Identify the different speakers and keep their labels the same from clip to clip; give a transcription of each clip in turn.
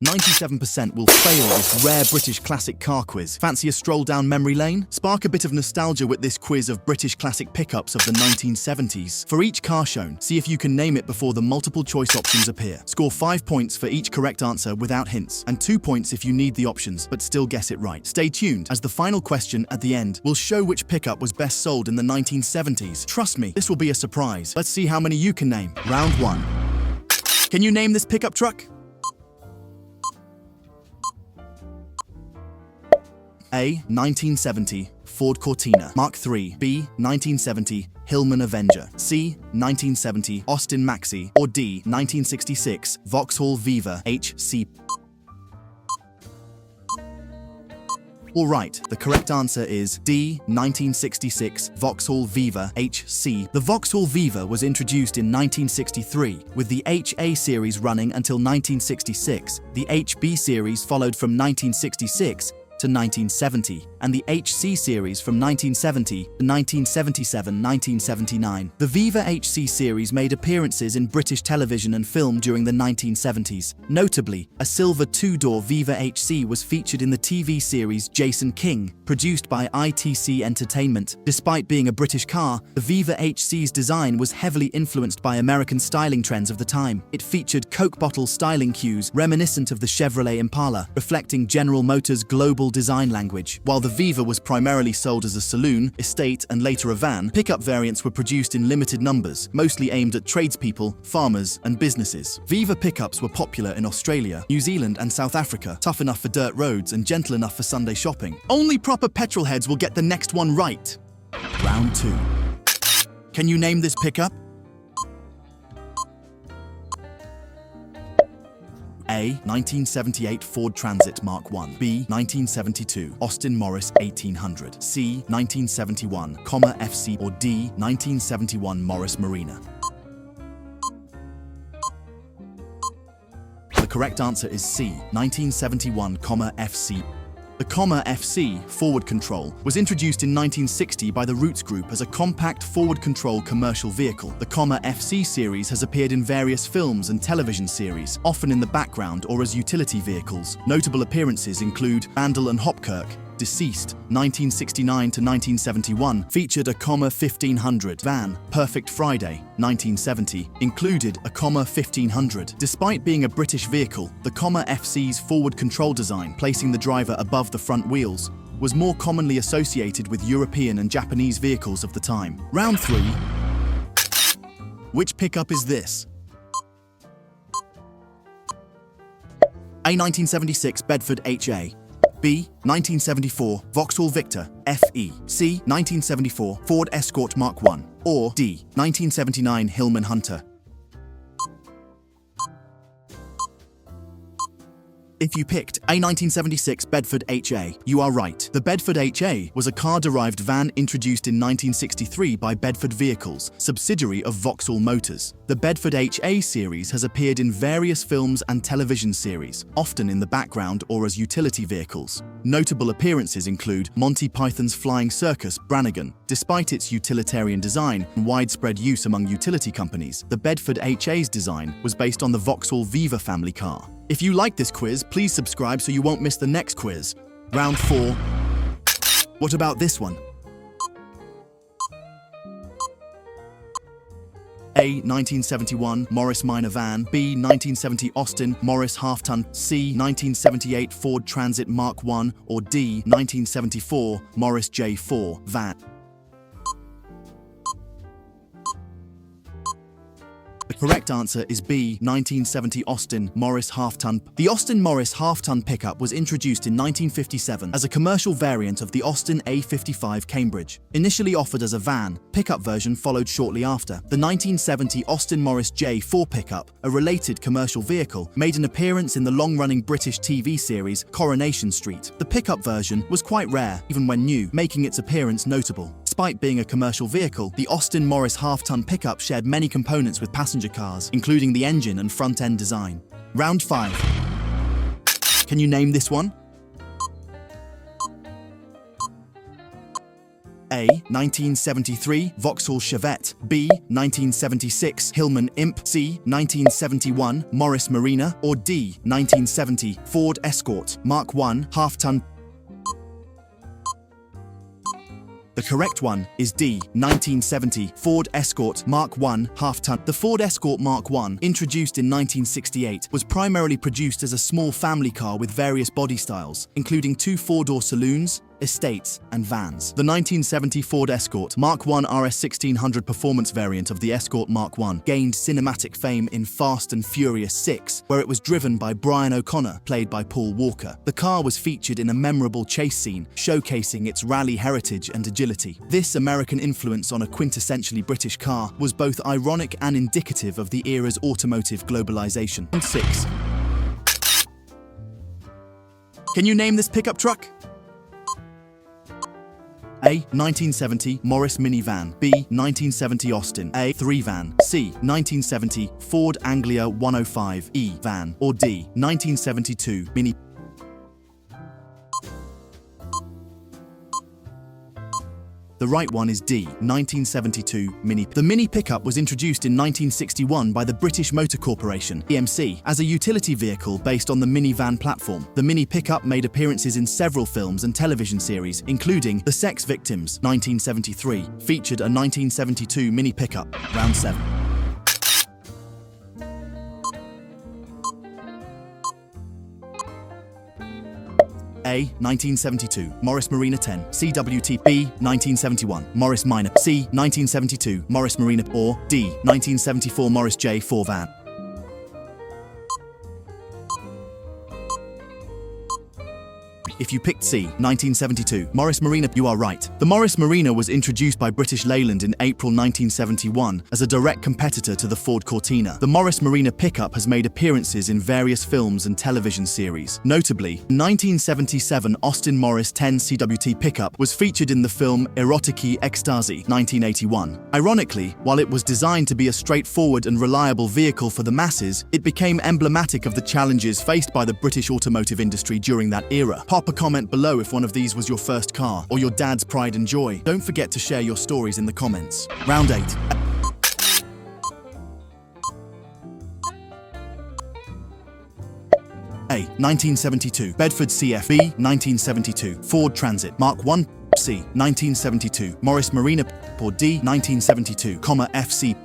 Speaker 1: 97% will fail this rare British classic car quiz. Fancy a stroll down memory lane? Spark a bit of nostalgia with this quiz of British classic pickups of the 1970s. For each car shown, see if you can name it before the multiple choice options appear. Score 5 points for each correct answer without hints, and 2 points if you need the options but still guess it right. Stay tuned, as the final question at the end will show which pickup was best sold in the 1970s. Trust me, this will be a surprise. Let's see how many you can name. Round 1. Can you name this pickup truck? A. 1970 Ford Cortina Mark III. B. 1970 Hillman Avenger. C. 1970 Austin Maxi. Or D. 1966 Vauxhall Viva HC. Alright, the correct answer is D. 1966 Vauxhall Viva HC. The Vauxhall Viva was introduced in 1963, with the HA series running until 1966. The HB series followed from 1966 to 1970, and the HC series from 1970 to 1977-1979. The Viva HC series made appearances in British television and film during the 1970s. Notably, a silver two-door Viva HC was featured in the TV series Jason King, produced by ITC Entertainment. Despite being a British car, the Viva HC's design was heavily influenced by American styling trends of the time. It featured Coke bottle styling cues reminiscent of the Chevrolet Impala, reflecting General Motors' global design language. While the Viva was primarily sold as a saloon, estate, and later a van, pickup variants were produced in limited numbers, mostly aimed at tradespeople, farmers, and businesses. Viva pickups were popular in Australia, New Zealand, and South Africa, tough enough for dirt roads and gentle enough for Sunday shopping. Only proper petrol heads will get the next one right. Round 2. Can you name this pickup? A. 1978 Ford Transit Mark I. B. 1972 Austin Morris 1800. C. 1971 FC. Or D. 1971 Morris Marina. The correct answer is C. 1971 FC. The FC forward control was introduced in 1960 by the Roots Group as a compact forward control commercial vehicle. The FC series has appeared in various films and television series, often in the background or as utility vehicles. Notable appearances include Bandel and Hopkirk. Deceased, 1969 to 1971, featured a 1500 van. Perfect Friday, 1970, included a 1500. Despite being a British vehicle, the FC's forward control design, placing the driver above the front wheels, was more commonly associated with European and Japanese vehicles of the time. Round 3. Which pickup is this? A. 1976 Bedford HA. B. 1974 Vauxhall Victor FE. C. 1974 Ford Escort Mark I. Or D. 1979 Hillman Hunter. If you picked A. 1976 Bedford HA, you are right. The Bedford HA was a car-derived van introduced in 1963 by Bedford Vehicles, subsidiary of Vauxhall Motors. The Bedford HA series has appeared in various films and television series, often in the background or as utility vehicles. Notable appearances include Monty Python's Flying Circus Brannigan. Despite its utilitarian design and widespread use among utility companies, the Bedford HA's design was based on the Vauxhall Viva family car. If you like this quiz, please subscribe so you won't miss the next quiz. Round 4. What about this one? A. 1971 Morris Minor Van. B. 1970 Austin Morris Half-Ton. C. 1978 Ford Transit Mark I. Or D. 1974 Morris J4 Van. The correct answer is B. 1970 Austin Morris Half-Ton. The Austin Morris Half-Ton pickup was introduced in 1957 as a commercial variant of the Austin A55 Cambridge. Initially offered as a van, pickup version followed shortly after. The 1970 Austin Morris J4 pickup, a related commercial vehicle, made an appearance in the long-running British TV series Coronation Street. The pickup version was quite rare, even when new, making its appearance notable. Despite being a commercial vehicle, the Austin Morris Half-Ton pickup shared many components with passenger cars, including the engine and front-end design. Round 5. Can you name this one? A. A. 1973 Vauxhall Chevette, B. 1976 Hillman Imp, C. 1971 Morris Marina, or D. 1970 Ford Escort Mark I half-ton. The correct one is D. 1970 Ford Escort Mark I half-ton. The Ford Escort Mark I, introduced in 1968, was primarily produced as a small family car with various body styles, including 2 four-door saloons, estates, and vans. The 1970 Ford Escort Mark I RS 1600 performance variant of the Escort Mark I gained cinematic fame in Fast and Furious 6, where it was driven by Brian O'Connor, played by Paul Walker. The car was featured in a memorable chase scene, showcasing its rally heritage and agility. This American influence on a quintessentially British car was both ironic and indicative of the era's automotive globalization. 6. Can you name this pickup truck? A. 1970 Morris minivan, B. 1970 Austin, A. 3 van, C. 1970 Ford Anglia 105 E van, or D. 1972 Mini. The right one is D. 1972 Mini. The Mini pickup was introduced in 1961 by the British Motor Corporation (BMC) as a utility vehicle based on the minivan platform. The Mini pickup made appearances in several films and television series, including The Sex Victims (1973), featured a 1972 Mini pickup. Round 7. A. 1972 Morris Marina 10 CWT, B. 1971 Morris Minor, C. 1972 Morris Marina, or D. 1974 Morris J4 van. If you picked C, 1972 Morris Marina, you are right. The Morris Marina was introduced by British Leyland in April 1971 as a direct competitor to the Ford Cortina. The Morris Marina pickup has made appearances in various films and television series. Notably, 1977 Austin Morris 10 CWT pickup was featured in the film Erotiki Ekstasi 1981. Ironically, while it was designed to be a straightforward and reliable vehicle for the masses, it became emblematic of the challenges faced by the British automotive industry during that era. Pop a comment below if one of these was your first car, or your dad's pride and joy. Don't forget to share your stories in the comments. Round 8. A. 1972 Bedford CF, B. 1972 Ford Transit Mark I, C. 1972 Morris Marina, or D. 1972, FC.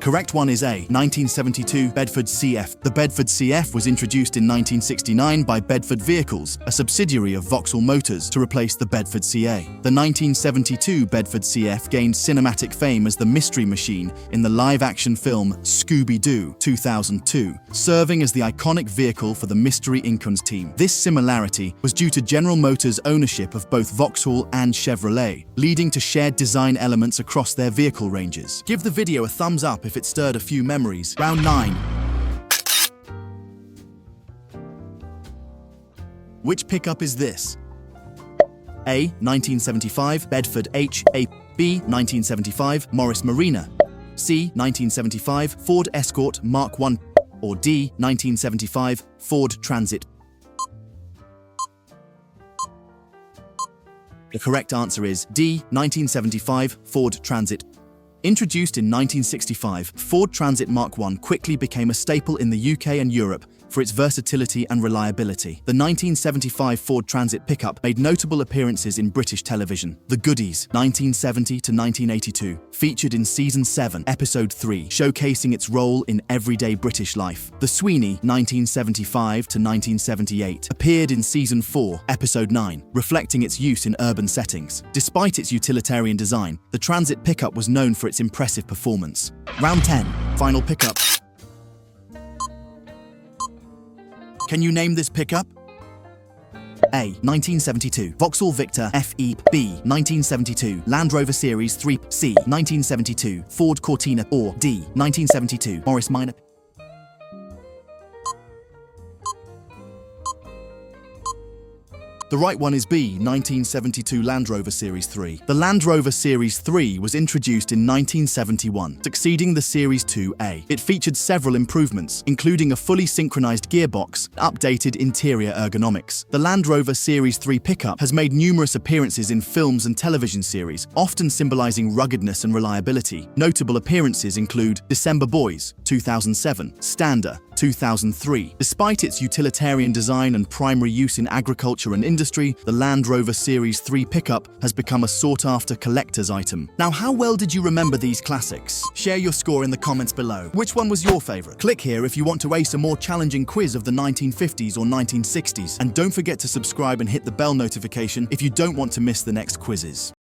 Speaker 1: Correct one is A. 1972 Bedford CF. The Bedford CF was introduced in 1969 by Bedford Vehicles, a subsidiary of Vauxhall Motors, to replace the Bedford CA. The 1972 Bedford CF gained cinematic fame as the mystery machine in the live-action film Scooby-Doo 2002, serving as the iconic vehicle for the Mystery Inc. team. This similarity was due to General Motors' ownership of both Vauxhall and Chevrolet, leading to shared design elements across their vehicle ranges. Give the video a thumbs up if it stirred a few memories. Round 9. Which pickup is this? A. 1975 Bedford HA, B. 1975 Morris Marina, C. 1975 Ford Escort Mark I, or D. 1975 Ford Transit. The correct answer is D. 1975 Ford Transit. Introduced in 1965, Ford Transit Mark I quickly became a staple in the UK and Europe for its versatility and reliability. The 1975 Ford Transit pickup made notable appearances in British television. The Goodies, 1970 to 1982, featured in Season 7, Episode 3, showcasing its role in everyday British life. The Sweeney, 1975 to 1978, appeared in Season 4, Episode 9, reflecting its use in urban settings. Despite its utilitarian design, the Transit pickup was known for its impressive performance. Round 10. Final pickup. Can you name this pickup? A. 1972 Vauxhall Victor FE, B. 1972 Land Rover Series 3, C. 1972 Ford Cortina, or D. 1972 Morris Minor. The right one is B, 1972 Land Rover Series 3. The Land Rover Series 3 was introduced in 1971, succeeding the Series 2A. It featured several improvements, including a fully synchronized gearbox and updated interior ergonomics. The Land Rover Series 3 pickup has made numerous appearances in films and television series, often symbolizing ruggedness and reliability. Notable appearances include December Boys, 2007, Stander, 2003. Despite its utilitarian design and primary use in agriculture and industry, the Land Rover Series 3 pickup has become a sought-after collector's item. Now, how well did you remember these classics? Share your score in the comments below. Which one was your favorite? Click here if you want to ace a more challenging quiz of the 1950s or 1960s. And don't forget to subscribe and hit the bell notification if you don't want to miss the next quizzes.